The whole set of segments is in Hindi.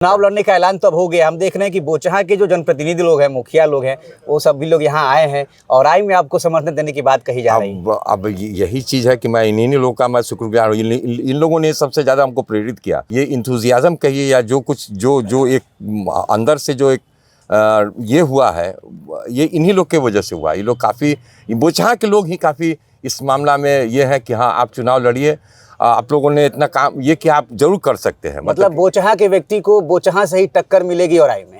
चुनाव लड़ने का ऐलान तो अब हो गया। हम देख रहे हैं कि बोचहां के जो जनप्रतिनिधि लोग हैं, मुखिया लोग हैं, वो सब भी लोग यहाँ आए हैं और आई में आपको समर्थन देने की बात कही जा रही है। अब यही चीज़ है कि मैं इन्हीं लोगों का मैं शुक्रगुजार हूँ। इन लोगों ने सबसे ज़्यादा हमको प्रेरित किया। ये इंथुजियाज़म कहिए या जो कुछ जो एक अंदर से जो एक ये हुआ है, ये इन्हीं लोग के वजह से हुआ। ये लोग काफ़ी, बोचहां के लोग ही काफ़ी इस मामला में ये है कि हाँ, आप चुनाव लड़िए, आप लोगों ने इतना काम ये कि आप जरूर कर सकते हैं। मतलब बोचहां के व्यक्ति को बोचहां से ही टक्कर मिलेगी और आई में।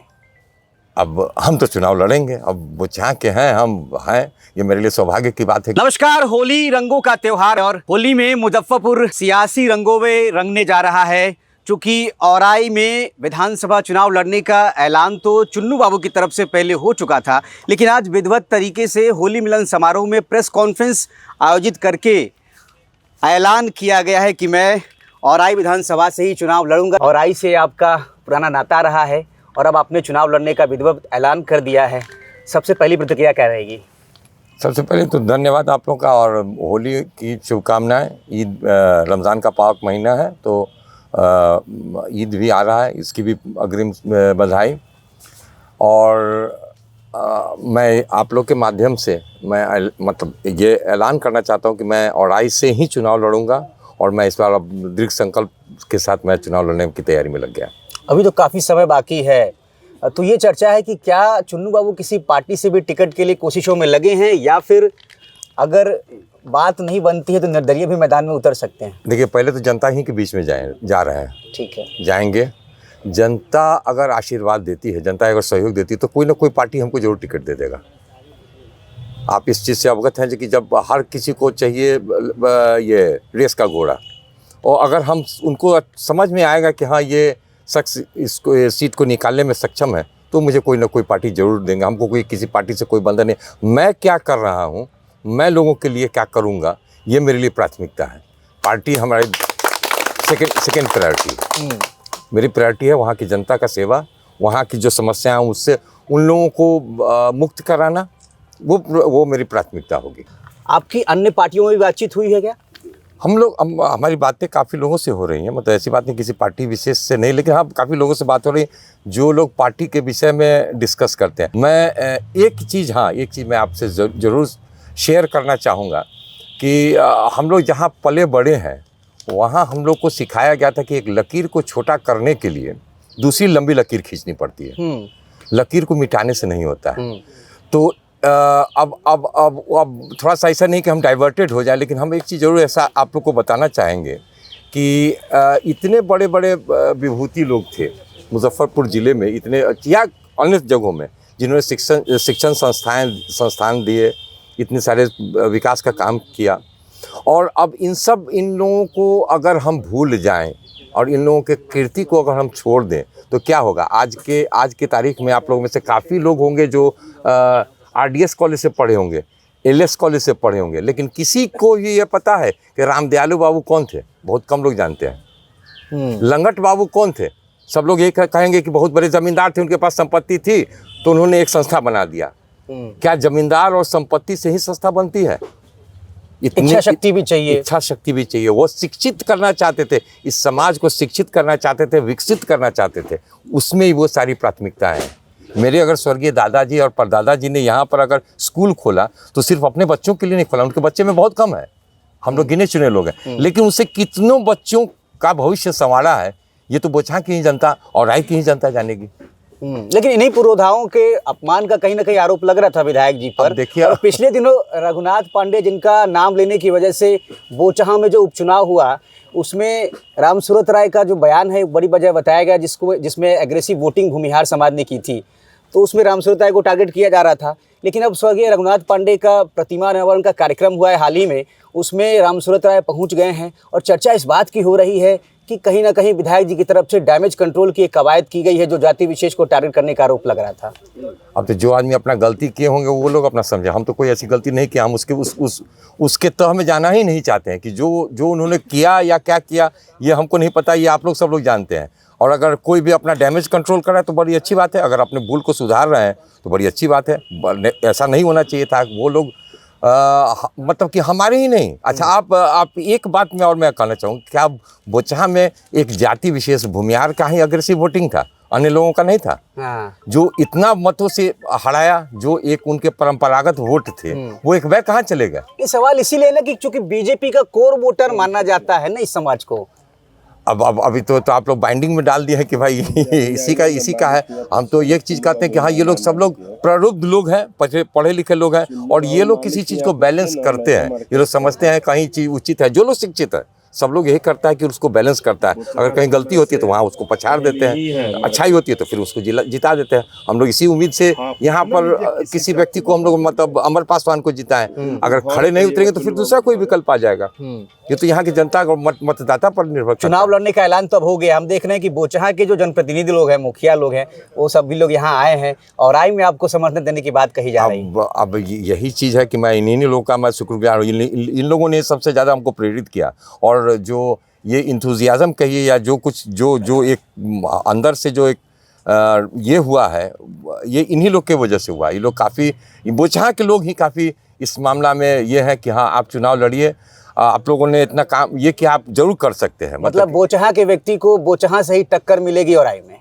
अब हम तो चुनाव लड़ेंगे, अब बोचहां के हैं, हम हैं, ये मेरे लिए सौभाग्य की बात है। नमस्कार, होली रंगों का त्योहार और होली में मुजफ्फरपुर सियासी रंगों में रंगने जा रहा है। चूंकि औराई में विधानसभा चुनाव लड़ने का ऐलान तो चुन्नू बाबू की तरफ से पहले हो चुका था, लेकिन आज विधिवत तरीके से होली मिलन समारोह में प्रेस कॉन्फ्रेंस आयोजित करके ऐलान किया गया है कि मैं औराई विधानसभा से ही चुनाव लड़ूंगा। औराई से आपका पुराना नाता रहा है और अब आपने चुनाव लड़ने का विधिवत ऐलान कर दिया है। सबसे पहली प्रतिक्रिया क्या रहेगी? सबसे पहले तो धन्यवाद आप लोग का और होली की शुभकामनाएं। ईद रमज़ान का पाक महीना है, तो ईद भी आ रहा है, इसकी भी अग्रिम बधाई। और मैं आप लोग के माध्यम से मैं मतलब ये ऐलान करना चाहता हूँ कि मैं औराई से ही चुनाव लड़ूंगा और मैं इस बार अब दृढ़ संकल्प के साथ मैं चुनाव लड़ने की तैयारी में लग गया। अभी तो काफ़ी समय बाकी है, तो ये चर्चा है कि क्या चुन्नू बाबू किसी पार्टी से भी टिकट के लिए कोशिशों में लगे हैं या फिर अगर बात नहीं बनती है तो निर्दलीय भी मैदान में उतर सकते हैं? देखिए, पहले तो जनता ही के बीच में जा रहे हैं। ठीक है, जाएंगे। जनता अगर आशीर्वाद देती है, जनता अगर सहयोग देती है, तो कोई ना कोई पार्टी हमको जरूर टिकट दे देगा। आप इस चीज़ से अवगत हैं कि जब हर किसी को चाहिए ये रेस का घोड़ा, और अगर हम उनको समझ में आएगा कि हाँ, ये शख्स इसको सीट को निकालने में सक्षम है, तो मुझे कोई ना कोई पार्टी जरूर देंगे। हमको कोई किसी पार्टी से कोई बंधन नहीं। मैं क्या कर रहा हूँ, मैं लोगों के लिए क्या करूँगा, ये मेरे लिए प्राथमिकता है। पार्टी हमारी सेकेंड प्रायोरिटी है। मेरी प्रायोरिटी है वहाँ की जनता का सेवा, वहाँ की जो समस्याएं हैं उससे उन लोगों को मुक्त कराना, वो मेरी प्राथमिकता होगी। आपकी अन्य पार्टियों में भी बातचीत हुई है क्या? हमारी बातें काफ़ी लोगों से हो रही हैं, मतलब ऐसी बात नहीं किसी पार्टी विशेष से नहीं, लेकिन हाँ, काफ़ी लोगों से बात हो रही है जो लोग पार्टी के विषय में डिस्कस करते हैं। मैं एक चीज़ मैं आपसे ज़रूर शेयर करना चाहूँगा कि हम लोग जहाँ पले बड़े हैं वहाँ हम लोग को सिखाया गया था कि एक लकीर को छोटा करने के लिए दूसरी लंबी लकीर खींचनी पड़ती है। लकीर को मिटाने से नहीं होता है। तो अब थोड़ा सा ऐसा नहीं कि हम डाइवर्टेड हो जाए, लेकिन हम एक चीज़ ज़रूर ऐसा आप लोग को बताना चाहेंगे कि इतने बड़े बड़े विभूति लोग थे मुजफ्फरपुर ज़िले में, इतने या अन्य जगहों में, जिन्होंने शिक्षण संस्थान दिए, इतने सारे विकास का काम किया। और अब इन लोगों को अगर हम भूल जाएं और इन लोगों के कीर्ति को अगर हम छोड़ दें तो क्या होगा? आज के तारीख में आप लोगों में से काफ़ी लोग होंगे जो RDS कॉलेज से पढ़े होंगे, LS कॉलेज से पढ़े होंगे, लेकिन किसी को ये पता है कि रामदयालु बाबू कौन थे? बहुत कम लोग जानते हैं। लंगट बाबू कौन थे? सब लोग ये कहेंगे कि बहुत बड़े ज़मींदार थे, उनके पास संपत्ति थी तो उन्होंने एक संस्था बना दिया। क्या ज़मींदार और संपत्ति से ही संस्था बनती है? इच्छा शक्ति भी चाहिए। इच्छा शक्ति भी चाहिए। वो शिक्षित करना चाहते थे, इस समाज को शिक्षित करना चाहते थे, विकसित करना चाहते थे, उसमें ही वो सारी प्राथमिकताएं हैं। मेरे अगर स्वर्गीय दादाजी और परदादाजी ने यहाँ पर अगर स्कूल खोला तो सिर्फ अपने बच्चों के लिए नहीं खोला, उनके बच्चे में बहुत कम है, हम लोग गिने चुने लोग हैं, लेकिन उससे कितनों बच्चों का भविष्य संवारा है, ये तो बोचहां की ही जनता और राय की ही जनता जानेगी। लेकिन इन्हीं पुरोधाओं के अपमान का कहीं ना कहीं आरोप लग रहा था विधायक जी पर। देखिए, और पिछले दिनों रघुनाथ पांडे जिनका नाम लेने की वजह से बोचहां में जो उपचुनाव हुआ उसमें रामसूरत राय का जो बयान है बड़ी वजह बताया गया, जिसमें एग्रेसिव वोटिंग भूमिहार समाज ने की थी, तो उसमें रामसूरत राय को टारगेट किया जा रहा था। लेकिन अब स्वर्गीय रघुनाथ पांडे का प्रतिमा अनावरण का कार्यक्रम हुआ है हाल ही में, उसमें रामसूरत राय पहुंच गए हैं और चर्चा इस बात की हो रही है कि कहीं ना कहीं विधायक जी की तरफ से डैमेज कंट्रोल की एक कवायद की गई है जो जाति विशेष को टारगेट करने का आरोप लग रहा था। अब तो जो आदमी अपना गलती किए होंगे वो लोग अपना समझे, हम तो कोई ऐसी गलती नहीं किया, हम उसके तह में जाना ही नहीं चाहते हैं कि जो उन्होंने किया या क्या किया ये हमको नहीं पता, ये आप लोग सब लोग जानते हैं। और अगर कोई भी अपना डैमेज कंट्रोल कर रहा है तो बड़ी अच्छी बात है, अगर अपने भूल को सुधार रहे हैं तो बड़ी अच्छी बात है। ऐसा नहीं होना चाहिए था। वो लोग मतलब कि हमारे ही नहीं। अच्छा, आप एक बात में और मैं कहना चाहूँ, क्या बोचहा में एक जाति विशेष भूमिहार का ही अग्रेसिव वोटिंग था, अन्य लोगों का नहीं था? हाँ। जो इतना मतों से हराया, जो एक उनके परंपरागत वोट थे, वो एक वह कहाँ चले गए? ये सवाल इसीलिए ना कि चूंकि बीजेपी का कोर वोटर माना जाता है ना इस समाज को। अब अभी तो आप लोग बाइंडिंग में डाल दिए हैं कि भाई इसी का है। हम तो एक चीज़ कहते हैं कि हाँ, ये लोग सब लोग प्रबुद्ध लोग हैं, पढ़े लिखे लोग हैं, और ये लोग किसी चीज़ को बैलेंस करते हैं। ये लोग समझते हैं कहीं चीज़ उचित है। जो लोग शिक्षित है, सब लोग यही करता है कि उसको बैलेंस करता है। अगर कहीं गलती होती है तो वहाँ उसको पछाड़ देते हैं, अच्छाई होती है तो फिर उसको जिता देते हैं। हम लोग इसी उम्मीद से यहाँ पर किसी व्यक्ति को हम लोग मतलब अमर पासवान को जिताएं। अगर खड़े नहीं उतरेंगे तो फिर दूसरा कोई विकल्प आ जाएगा। ये तो यहाँ की जनता और मतदाता पर निर्भर करता है। चुनाव लड़ने का ऐलान तो अब हो गया। हम देख रहे हैं कि बोचहा के जो जनप्रतिनिधि लोग हैं, मुखिया लोग हैं, वो सभी लोग यहाँ आए हैं और आई में आपको समर्थन देने की बात कही जा रही है। अब यही चीज़ है कि मैं इन्हीं लोगों का मैं शुक्रगुजार हूँ। इन लोगों ने सबसे ज़्यादा हमको प्रेरित किया, और जो ये इंथुजियाज़म कहिए या जो कुछ जो एक अंदर से जो एक ये हुआ है, ये इन्हीं लोग के वजह से हुआ। ये लोग काफ़ी, बोचहा के लोग ही काफ़ी इस मामला में ये है कि हाँ, आप चुनाव लड़िए। आप लोगों ने इतना काम ये कि आप जरूर कर सकते हैं। मतलब बोचहा के व्यक्ति को बोचहा से ही टक्कर मिलेगी औराई में।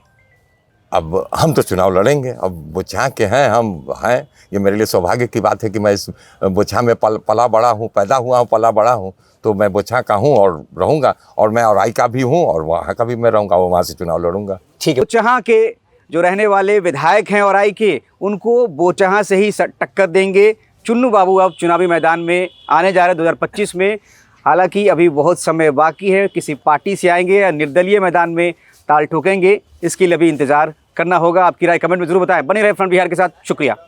अब हम तो चुनाव लड़ेंगे, अब बोचहा के हैं, हम हैं। ये मेरे लिए सौभाग्य की बात है कि मैं इस बोचहा में पला बड़ा हूँ, पैदा हुआ हूँ, पला बड़ा हूँ, तो मैं बोचहा का हूँ और रहूँगा, और मैं औराई का भी हूँ और वहाँ का भी मैं रहूँगा, वहाँ से चुनाव लड़ूंगा। ठीक है। बोचहा के जो रहने वाले विधायक हैं औराई के, उनको बोचहा से ही टक्कर देंगे चुन्नू बाबू। अब चुनावी मैदान में आने जा रहे 2025 में। हालांकि अभी बहुत समय बाकी है, किसी पार्टी से आएंगे या निर्दलीय मैदान में ताल ठोकेंगे, इसके लिए अभी इंतजार करना होगा। आपकी राय कमेंट में जरूर बताएं। बने रहे फ्रंट बिहार के साथ। शुक्रिया।